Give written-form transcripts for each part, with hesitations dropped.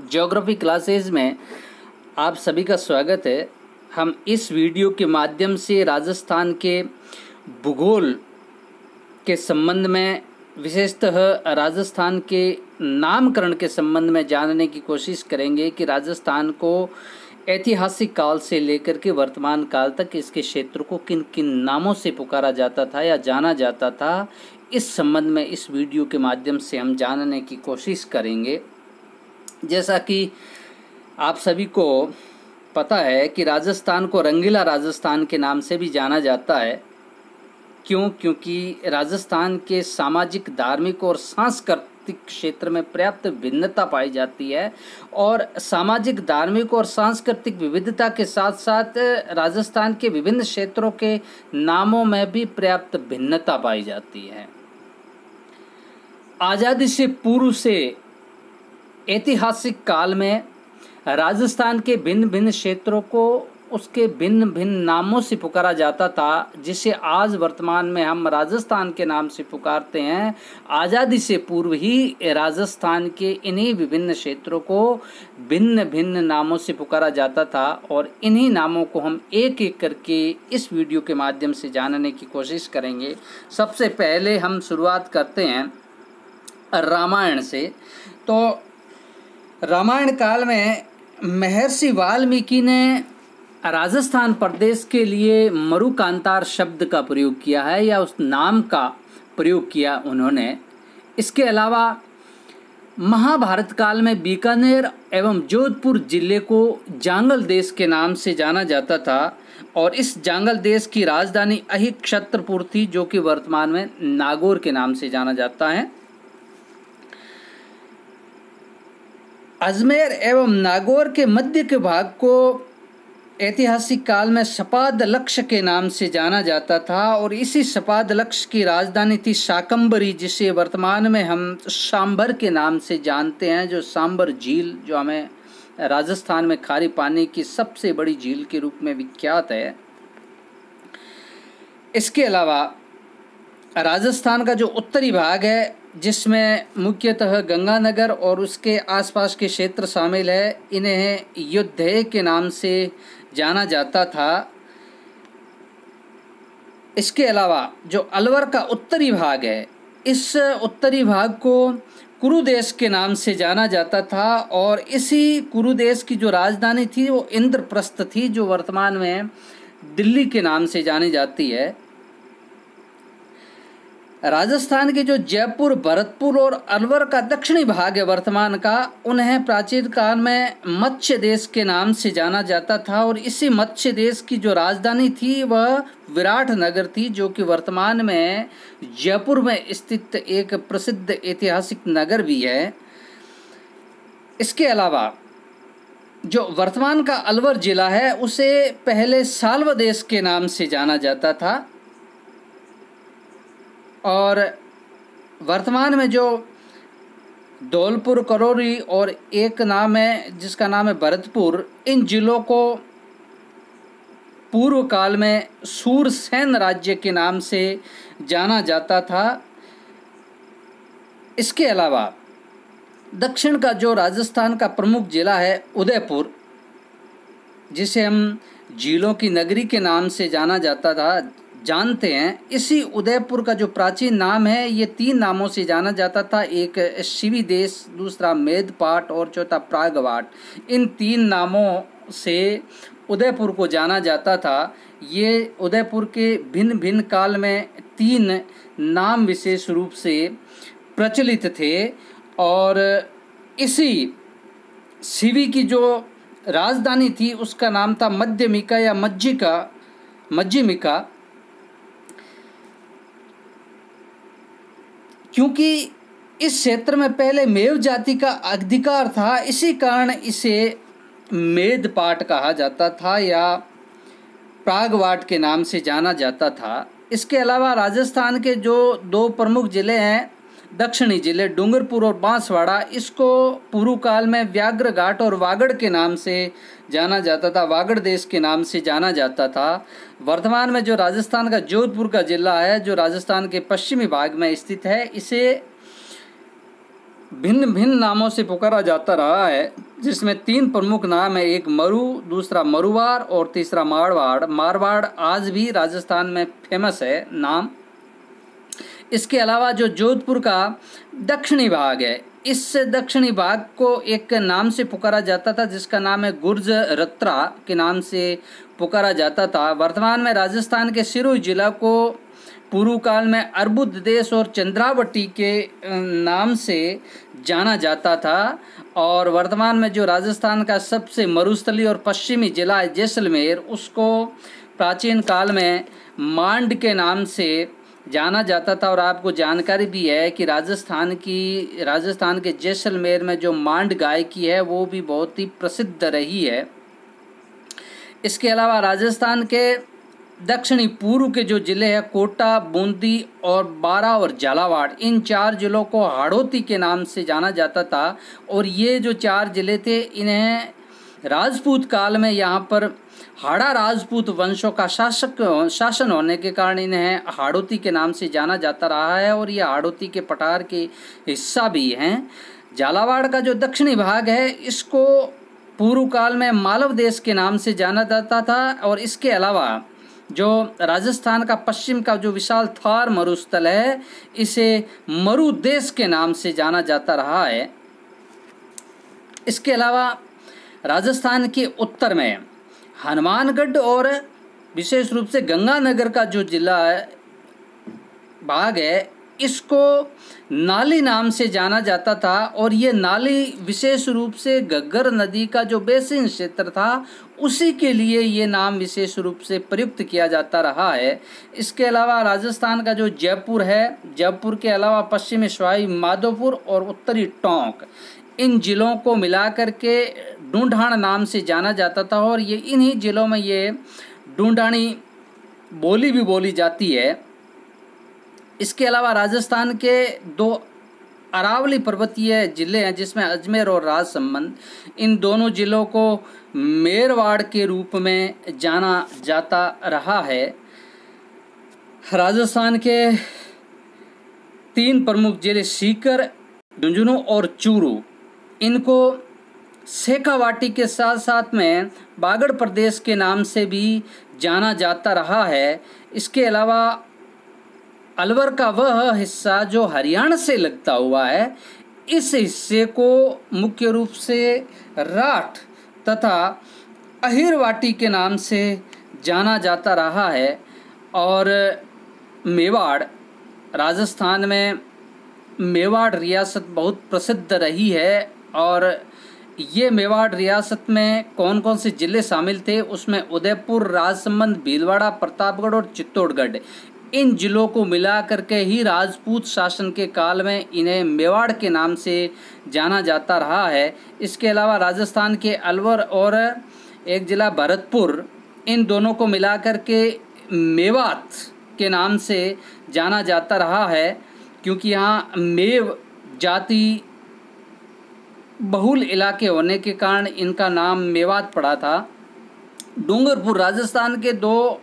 Geography classes में आप सभी का स्वागत है। हम इस वीडियो के माध्यम से राजस्थान के भूगोल के संबंध में, विशेषतः राजस्थान के नामकरण के संबंध में जानने की कोशिश करेंगे कि राजस्थान को ऐतिहासिक काल से लेकर के वर्तमान काल तक इसके क्षेत्र को किन किन नामों से पुकारा जाता था या जाना जाता था। इस संबंध में इस वीडियो के माध्यम से हम जानने की कोशिश करेंगे। जैसा कि आप सभी को पता है कि राजस्थान को रंगीला राजस्थान के नाम से भी जाना जाता है। क्योंकि राजस्थान के सामाजिक, धार्मिक और सांस्कृतिक क्षेत्र में पर्याप्त भिन्नता पाई जाती है और सामाजिक, धार्मिक और सांस्कृतिक विविधता के साथ साथ राजस्थान के विभिन्न क्षेत्रों के नामों में भी पर्याप्त भिन्नता पाई जाती है। आज़ादी से पूर्व से ऐतिहासिक काल में राजस्थान के भिन्न भिन्न क्षेत्रों को उसके भिन्न भिन्न नामों से पुकारा जाता था, जिसे आज वर्तमान में हम राजस्थान के नाम से पुकारते हैं। आज़ादी से पूर्व ही राजस्थान के इन्हीं विभिन्न क्षेत्रों को भिन्न भिन्न नामों से पुकारा जाता था और इन्हीं नामों को हम एक एक करके इस वीडियो के माध्यम से जानने की कोशिश करेंगे। सबसे पहले हम शुरुआत करते हैं रामायण से। तो रामायण काल में महर्षि वाल्मीकि ने राजस्थान प्रदेश के लिए मरुकांतार शब्द का प्रयोग किया है या उस नाम का प्रयोग किया उन्होंने। इसके अलावा महाभारत काल में बीकानेर एवं जोधपुर जिले को जांगल देश के नाम से जाना जाता था और इस जांगल देश की राजधानी अहिक्षत्रपुर थी, जो कि वर्तमान में नागौर के नाम से जाना जाता है। अजमेर एवं नागौर के मध्य के भाग को ऐतिहासिक काल में शपादलक्ष के नाम से जाना जाता था और इसी शपादलक्ष की राजधानी थी शाकंभरी, जिसे वर्तमान में हम सांभर के नाम से जानते हैं, जो सांभर झील जो हमें राजस्थान में खारे पानी की सबसे बड़ी झील के रूप में विख्यात है। इसके अलावा राजस्थान का जो उत्तरी भाग है, जिसमें मुख्यतः गंगानगर और उसके आसपास के क्षेत्र शामिल है, इन्हें युद्धे के नाम से जाना जाता था। इसके अलावा जो अलवर का उत्तरी भाग है, इस उत्तरी भाग को कुरु देश के नाम से जाना जाता था और इसी कुरु देश की जो राजधानी थी वो इंद्रप्रस्थ थी, जो वर्तमान में दिल्ली के नाम से जानी जाती है। राजस्थान के जो जयपुर, भरतपुर और अलवर का दक्षिणी भाग है वर्तमान का, उन्हें प्राचीन काल में मत्स्य देश के नाम से जाना जाता था और इसी मत्स्य देश की जो राजधानी थी वह विराट नगर थी, जो कि वर्तमान में जयपुर में स्थित एक प्रसिद्ध ऐतिहासिक नगर भी है। इसके अलावा जो वर्तमान का अलवर जिला है, उसे पहले साल्व देश के नाम से जाना जाता था और वर्तमान में जो धौलपुर, करौली और एक नाम है जिसका नाम है भरतपुर, इन जिलों को पूर्व काल में सूरसेन राज्य के नाम से जाना जाता था। इसके अलावा दक्षिण का जो राजस्थान का प्रमुख जिला है उदयपुर, जिसे हम झीलों की नगरी के नाम से जानते हैं, इसी उदयपुर का जो प्राचीन नाम है, ये 3 नामों से जाना जाता था। एक शिवी देश, दूसरा मेदपाट और चौथा प्रागवाट। इन 3 नामों से उदयपुर को जाना जाता था। ये उदयपुर के भिन्न भिन्न काल में 3 नाम विशेष रूप से प्रचलित थे और इसी शिवी की जो राजधानी थी उसका नाम था मध्यमिका या मज्जिमिका। क्योंकि इस क्षेत्र में पहले मेव जाति का अधिकार था, इसी कारण इसे मेदपाट कहा जाता था या प्रागवाट के नाम से जाना जाता था। इसके अलावा राजस्थान के जो 2 प्रमुख जिले हैं, दक्षिणी जिले डूंगरपुर और बांसवाड़ा, इसको पूर्व काल में व्याघ्र घाट और वागड़ के नाम से जाना जाता था, वागड़ देश के नाम से जाना जाता था। वर्तमान में जो राजस्थान का जोधपुर का जिला है, जो राजस्थान के पश्चिमी भाग में स्थित है, इसे भिन्न भिन्न नामों से पुकारा जाता रहा है। जिसमें 3 प्रमुख नाम है, एक मरु, दूसरा मरुवाड़ और तीसरा मारवाड़। मारवाड़ आज भी राजस्थान में फेमस है नाम। इसके अलावा जो जोधपुर का दक्षिणी भाग है, इस दक्षिणी भाग को एक नाम से पुकारा जाता था जिसका नाम है गुर्जरत्रा के नाम से पुकारा जाता था। वर्तमान में राजस्थान के सिरोही जिला को पूर्व काल में अर्बुद देश और चंद्रावटी के नाम से जाना जाता था। और वर्तमान में जो राजस्थान का सबसे मरुस्थलीय और पश्चिमी जिला है जैसलमेर, उसको प्राचीन काल में मांड के नाम से जाना जाता था। और आपको जानकारी भी है कि राजस्थान के जैसलमेर में जो मांड गाय की है वो भी बहुत ही प्रसिद्ध रही है। इसके अलावा राजस्थान के दक्षिणी पूर्व के जो ज़िले हैं कोटा, बूंदी और बारा और झालावाड़, इन 4 जिलों को हाड़ौती के नाम से जाना जाता था। और ये जो 4 जिले थे, इन्हें राजपूत काल में यहाँ पर हाड़ा राजपूत वंशों का शासन होने के कारण इन्हें हाड़ौती के नाम से जाना जाता रहा है और ये हाड़ौती के पठार के हिस्सा भी हैं। झालावाड़ का जो दक्षिणी भाग है, इसको पूर्व काल में मालव देश के नाम से जाना जाता था। और इसके अलावा जो राजस्थान का पश्चिम का जो विशाल थार मरुस्थल है, इसे मरु देश के नाम से जाना जाता रहा है। इसके अलावा राजस्थान के उत्तर में हनुमानगढ़ और विशेष रूप से गंगानगर का जो जिला है भाग है, इसको नाली नाम से जाना जाता था। और ये नाली विशेष रूप से घग्गर नदी का जो बेसिन क्षेत्र था, उसी के लिए ये नाम विशेष रूप से प्रयुक्त किया जाता रहा है। इसके अलावा राजस्थान का जो जयपुर है, जयपुर के अलावा पश्चिमी सवाई माधोपुर और उत्तरी टोंक, इन जिलों को मिलाकर के ढूंढाण नाम से जाना जाता था। और ये इन्हीं जिलों में ये ढूंढाणी बोली भी बोली जाती है। इसके अलावा राजस्थान के 2 अरावली पर्वतीय जिले हैं जिसमें अजमेर और राजसमंद, इन दोनों जिलों को मेरवाड़ के रूप में जाना जाता रहा है। राजस्थान के 3 प्रमुख जिले सीकर, झुंझुनू और चूरू, इनको शेखावाटी के साथ साथ में बागड़ प्रदेश के नाम से भी जाना जाता रहा है। इसके अलावा अलवर का वह हिस्सा जो हरियाणा से लगता हुआ है, इस हिस्से को मुख्य रूप से राठ तथा अहिरवाटी के नाम से जाना जाता रहा है। और मेवाड़, राजस्थान में मेवाड़ रियासत बहुत प्रसिद्ध रही है। और ये मेवाड़ रियासत में कौन कौन से ज़िले शामिल थे, उसमें उदयपुर, राजसमंद, भीलवाड़ा, प्रतापगढ़ और चित्तौड़गढ़, इन जिलों को मिला करके ही राजपूत शासन के काल में इन्हें मेवाड़ के नाम से जाना जाता रहा है। इसके अलावा राजस्थान के अलवर और एक ज़िला भरतपुर, इन दोनों को मिला करके मेवात के नाम से जाना जाता रहा है, क्योंकि यहाँ मेव जाति बहुल इलाके होने के कारण इनका नाम मेवात पड़ा था। डूंगरपुर, राजस्थान के 2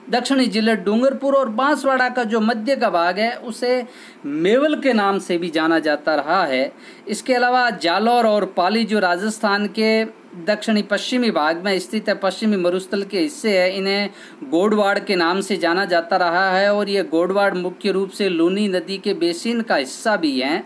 दक्षिणी जिले डूंगरपुर और बांसवाड़ा का जो मध्य का भाग है, उसे मेवल के नाम से भी जाना जाता रहा है। इसके अलावा जालौर और पाली जो राजस्थान के दक्षिणी पश्चिमी भाग में स्थित है, पश्चिमी मरुस्थल के हिस्से है, इन्हें गोडवाड़ के नाम से जाना जाता रहा है। और ये गोडवाड़ मुख्य रूप से लूनी नदी के बेसिन का हिस्सा भी हैं।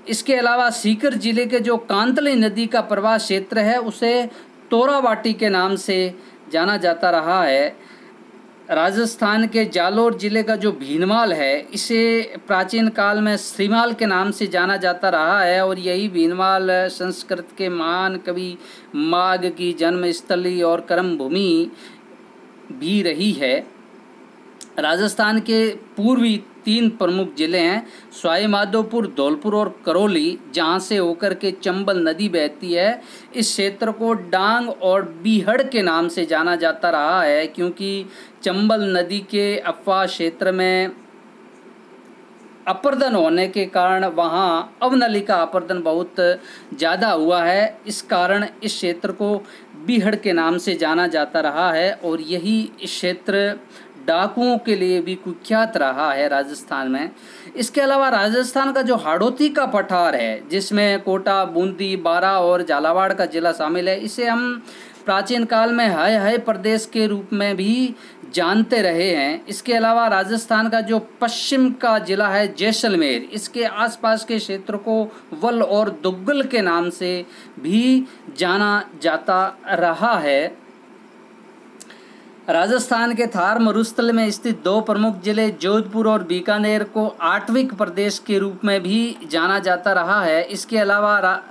इसके अलावा सीकर जिले के जो कांतली नदी का प्रवाह क्षेत्र है, उसे तोरावाटी के नाम से जाना जाता रहा है। राजस्थान के जालोर जिले का जो भीनमाल है, इसे प्राचीन काल में श्रीमाल के नाम से जाना जाता रहा है। और यही भीनमाल संस्कृत के महान कवि माघ की जन्मस्थली और कर्मभूमि भी रही है। राजस्थान के पूर्वी 3 प्रमुख जिले हैं, सवाई माधोपुर, धौलपुर और करौली, जहां से होकर के चंबल नदी बहती है। इस क्षेत्र को डांग और बीहड़ के नाम से जाना जाता रहा है, क्योंकि चंबल नदी के अफवाह क्षेत्र में अपर्दन होने के कारण वहाँ अवनली का अपर्दन बहुत ज़्यादा हुआ है। इस कारण इस क्षेत्र को बीहड़ के नाम से जाना जाता रहा है। और यही क्षेत्र डाकुओं के लिए भी कुख्यात रहा है राजस्थान में। इसके अलावा राजस्थान का जो हाड़ौती का पठार है, जिसमें कोटा, बूंदी, बारा और झालावाड़ का जिला शामिल है, इसे हम प्राचीन काल में हय प्रदेश के रूप में भी जानते रहे हैं। इसके अलावा राजस्थान का जो पश्चिम का जिला है जैसलमेर, इसके आसपास के क्षेत्र को वल और दुग्गल के नाम से भी जाना जाता रहा है। राजस्थान के थार मरुस्थल में स्थित दो प्रमुख जिले जोधपुर और बीकानेर को आठविक प्रदेश के रूप में भी जाना जाता रहा है। इसके अलावा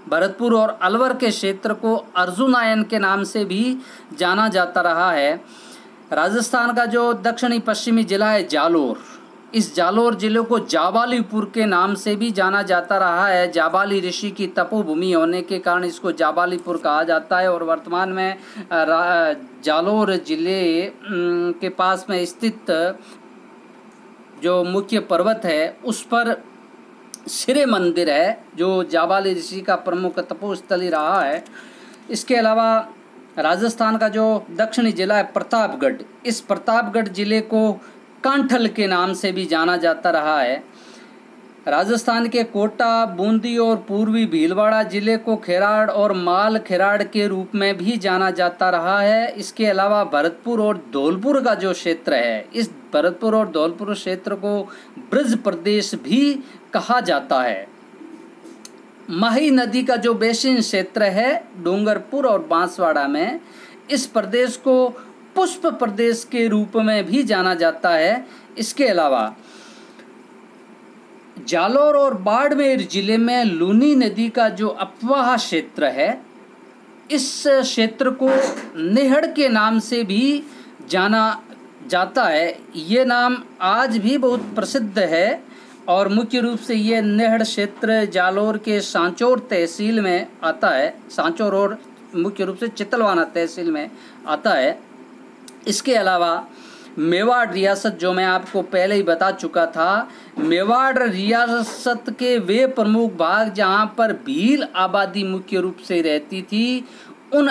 भरतपुर और अलवर के क्षेत्र को अर्जुनायन के नाम से भी जाना जाता रहा है। राजस्थान का जो दक्षिणी पश्चिमी जिला है जालोर, इस जालोर जिले को जाबालीपुर के नाम से भी जाना जाता रहा है। जाबाली ऋषि की तपोभूमि होने के कारण इसको जाबालीपुर कहा जाता है और वर्तमान में जालोर जिले के पास में स्थित जो मुख्य पर्वत है उस पर सिरे मंदिर है, जो जाबाली ऋषि का प्रमुख तपोस्थली रहा है। इसके अलावा राजस्थान का जो दक्षिणी जिला है प्रतापगढ़, इस प्रतापगढ़ जिले को कांठल के नाम से भी जाना जाता रहा है। राजस्थान के कोटा, बूंदी और पूर्वी भीलवाड़ा जिले को खेराड़ और माल खेराड़ के रूप में भी जाना जाता रहा है। इसके अलावा भरतपुर और धौलपुर का जो क्षेत्र है, इस भरतपुर और धौलपुर क्षेत्र को ब्रज प्रदेश भी कहा जाता है। माही नदी का जो बेसिन क्षेत्र है डूंगरपुर और बांसवाड़ा में, इस प्रदेश को पुष्प प्रदेश के रूप में भी जाना जाता है। इसके अलावा जालोर और बाड़मेर जिले में लूनी नदी का जो अपवाह क्षेत्र है, इस क्षेत्र को नेहड़ के नाम से भी जाना जाता है। ये नाम आज भी बहुत प्रसिद्ध है और मुख्य रूप से ये नेहड़ क्षेत्र जालोर के सांचौर तहसील में आता है। सांचौर और मुख्य रूप से चितलवाना तहसील में आता है। इसके अलावा मेवाड़ रियासत, जो मैं आपको पहले ही बता चुका था, मेवाड़ रियासत के वे प्रमुख भाग जहाँ पर भील आबादी मुख्य रूप से रहती थी, उन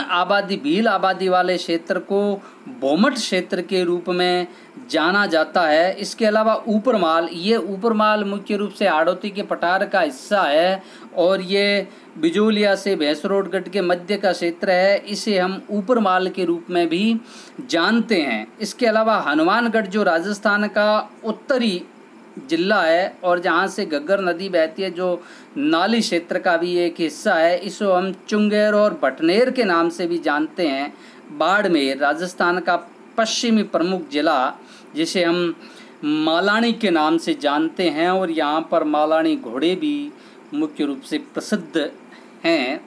भील आबादी वाले क्षेत्र को भोमट क्षेत्र के रूप में जाना जाता है। इसके अलावा ऊपरमाल मुख्य रूप से हाड़ौती के पठार का हिस्सा है और ये बिजोलिया से भैंसरोडगढ़ के मध्य का क्षेत्र है। इसे हम ऊपरमाल के रूप में भी जानते हैं। इसके अलावा हनुमानगढ़ जो राजस्थान का उत्तरी जिला है और जहाँ से घग्गर नदी बहती है, जो नाली क्षेत्र का भी एक हिस्सा है, इसको हम चुंगेर और भटनेर के नाम से भी जानते हैं। बाड़मेर राजस्थान का पश्चिमी प्रमुख जिला, जिसे हम मालानी के नाम से जानते हैं और यहाँ पर मालानी घोड़े भी मुख्य रूप से प्रसिद्ध हैं।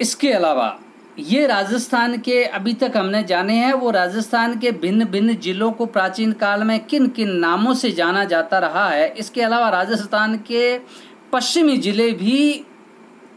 इसके अलावा ये राजस्थान के अभी तक हमने जाने हैं वो राजस्थान के भिन्न भिन्न जिलों को प्राचीन काल में किन किन नामों से जाना जाता रहा है। इसके अलावा राजस्थान के पश्चिमी जिले भी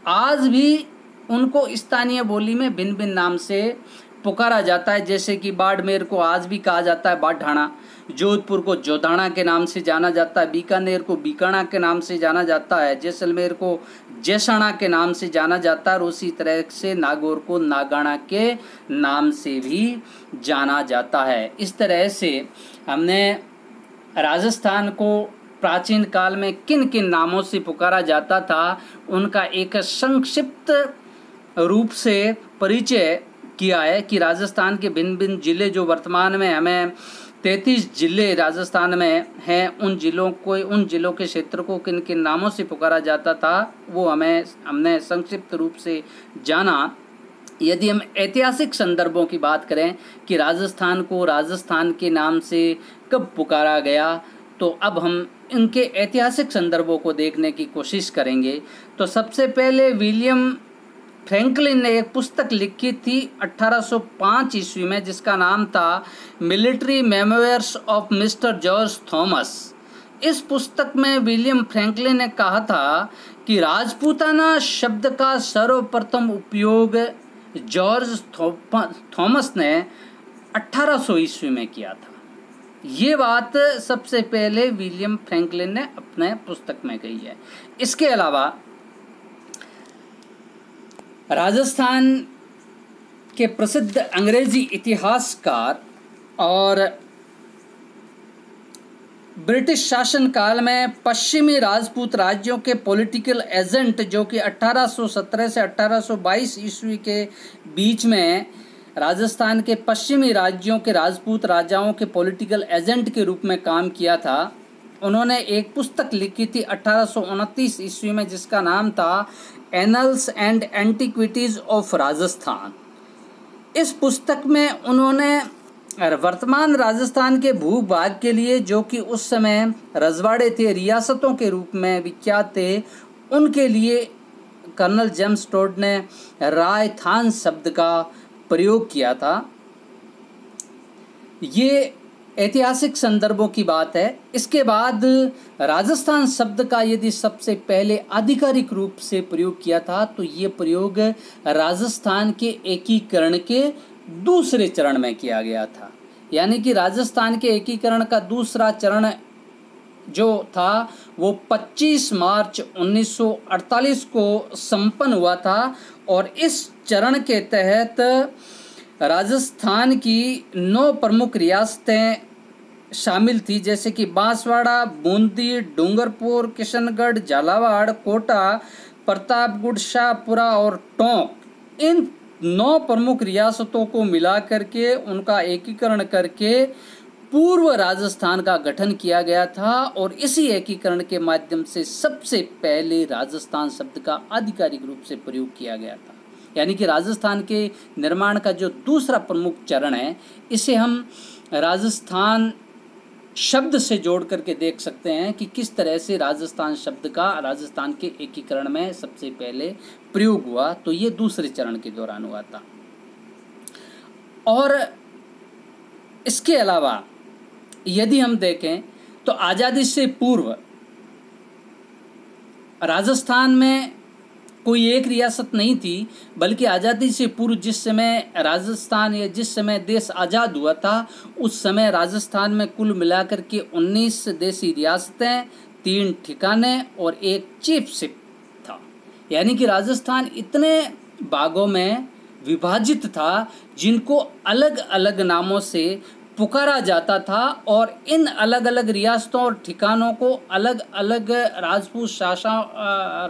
आज भी उनको स्थानीय बोली में भिन्न भिन्न नाम से पुकारा जाता है। जैसे कि बाड़मेर को आज भी कहा जाता है बाढ़ाणा, जोधपुर को जोधाणा के नाम से जाना जाता है, बीकानेर को बीकाणा के नाम से जाना जाता है, जैसलमेर को जैसाणा के नाम से जाना जाता है और उसी तरह से नागौर को नागाणा के नाम से भी जाना जाता है। इस तरह से हमने राजस्थान को प्राचीन काल में किन किन नामों से पुकारा जाता था उनका एक संक्षिप्त रूप से परिचय किया है कि राजस्थान के भिन्न भिन्न जिले जो वर्तमान में हमें 33 जिले राजस्थान में हैं, उन जिलों के क्षेत्र को किन किन नामों से पुकारा जाता था वो हमने संक्षिप्त रूप से जाना। यदि हम ऐतिहासिक संदर्भों की बात करें कि राजस्थान को राजस्थान के नाम से कब पुकारा गया, तो अब हम इनके ऐतिहासिक संदर्भों को देखने की कोशिश करेंगे। तो सबसे पहले विलियम फ्रैंकलिन ने एक पुस्तक लिखी थी 1805 ईस्वी में, जिसका नाम था military memoirs of mister George Thomas. इस पुस्तक में विलियम फ्रैंकलिन ने कहा था कि राजपूताना शब्द का सर्वप्रथम उपयोग जॉर्ज थॉमस ने 1800 ईस्वी में किया था। ये बात सबसे पहले विलियम फ्रैंकलिन ने अपने पुस्तक में कही है। इसके अलावा राजस्थान के प्रसिद्ध अंग्रेजी इतिहासकार और ब्रिटिश शासन काल में पश्चिमी राजपूत राज्यों के पॉलिटिकल एजेंट, जो कि 1817 से 1822 ईस्वी के बीच में राजस्थान के पश्चिमी राज्यों के राजपूत राजाओं के पॉलिटिकल एजेंट के रूप में काम किया था, उन्होंने एक पुस्तक लिखी थी 1829 ईस्वी में, जिसका नाम था annuls and antiquities of Rajasthan. इस पुस्तक में उन्होंने वर्तमान राजस्थान के भूभाग के लिए, जो कि उस समय रजवाड़े थे, रियासतों के रूप में विख्यात थे, उनके लिए कर्नल जेम्स टोड ने रायथान शब्द का प्रयोग किया था। ये ऐतिहासिक संदर्भों की बात है। इसके बाद राजस्थान शब्द का यदि सबसे पहले आधिकारिक रूप से प्रयोग किया था तो ये प्रयोग राजस्थान के एकीकरण के दूसरे चरण में किया गया था। यानी कि राजस्थान के एकीकरण का दूसरा चरण जो था वो 25 मार्च 1948 को संपन्न हुआ था, और इस चरण के तहत राजस्थान की 9 प्रमुख रियासतें शामिल थी, जैसे कि बांसवाड़ा, बूंदी, डूंगरपुर, किशनगढ़, झालावाड़, कोटा, प्रतापगढ़, शाहपुरा और टोंक। इन 9 प्रमुख रियासतों को मिला करके उनका एकीकरण करके पूर्व राजस्थान का गठन किया गया था, और इसी एकीकरण के माध्यम से सबसे पहले राजस्थान शब्द का आधिकारिक रूप से प्रयोग किया गया था। यानी कि राजस्थान के निर्माण का जो दूसरा प्रमुख चरण है, इसे हम राजस्थान शब्द से जोड़ करके देख सकते हैं कि किस तरह से राजस्थान शब्द का राजस्थान के एकीकरण में सबसे पहले प्रयोग हुआ। तो ये दूसरे चरण के दौरान हुआ था। और इसके अलावा यदि हम देखें तो आज़ादी से पूर्व राजस्थान में कोई एक रियासत नहीं थी, बल्कि आज़ादी से पूर्व जिस समय राजस्थान या जिस समय देश आज़ाद हुआ था, उस समय राजस्थान में कुल मिलाकर के 19 देशी रियासतें, 3 ठिकाने और एक चीफशिप था। यानी कि राजस्थान इतने भागों में विभाजित था जिनको अलग अलग नामों से पुकारा जाता था, और इन अलग अलग रियासतों और ठिकानों को अलग अलग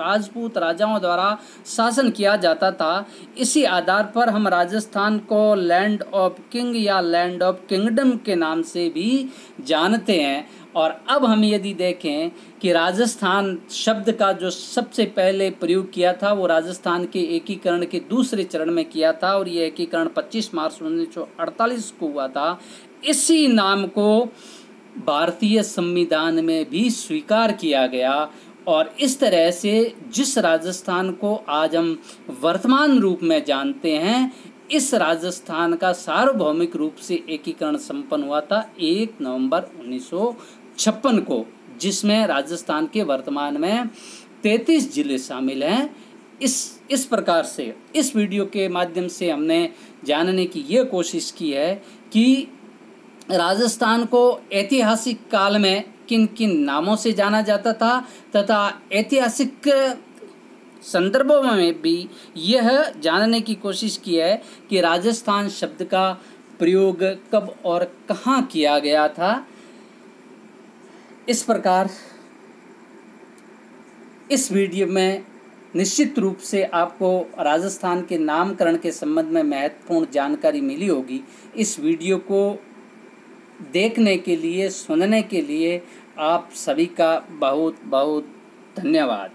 राजपूत राजाओं द्वारा शासन किया जाता था। इसी आधार पर हम राजस्थान को लैंड ऑफ किंग या लैंड ऑफ किंगडम के नाम से भी जानते हैं। और अब हम यदि देखें कि राजस्थान शब्द का जो सबसे पहले प्रयोग किया था वो राजस्थान के एकीकरण के दूसरे चरण में किया था, और ये एकीकरण 25 मार्च 1948 को हुआ था। इसी नाम को भारतीय संविधान में भी स्वीकार किया गया, और इस तरह से जिस राजस्थान को आज हम वर्तमान रूप में जानते हैं, इस राजस्थान का सार्वभौमिक रूप से एकीकरण संपन्न हुआ था 1 नवंबर 1956 को, जिसमें राजस्थान के वर्तमान में 33 जिले शामिल हैं। इस प्रकार से इस वीडियो के माध्यम से हमने जानने की ये कोशिश की है कि राजस्थान को ऐतिहासिक काल में किन किन नामों से जाना जाता था, तथा ऐतिहासिक संदर्भों में भी यह जानने की कोशिश की है कि राजस्थान शब्द का प्रयोग कब और कहाँ किया गया था। इस प्रकार इस वीडियो में निश्चित रूप से आपको राजस्थान के नामकरण के संबंध में महत्वपूर्ण जानकारी मिली होगी। इस वीडियो को देखने के लिए, सुनने के लिए आप सभी का बहुत बहुत धन्यवाद।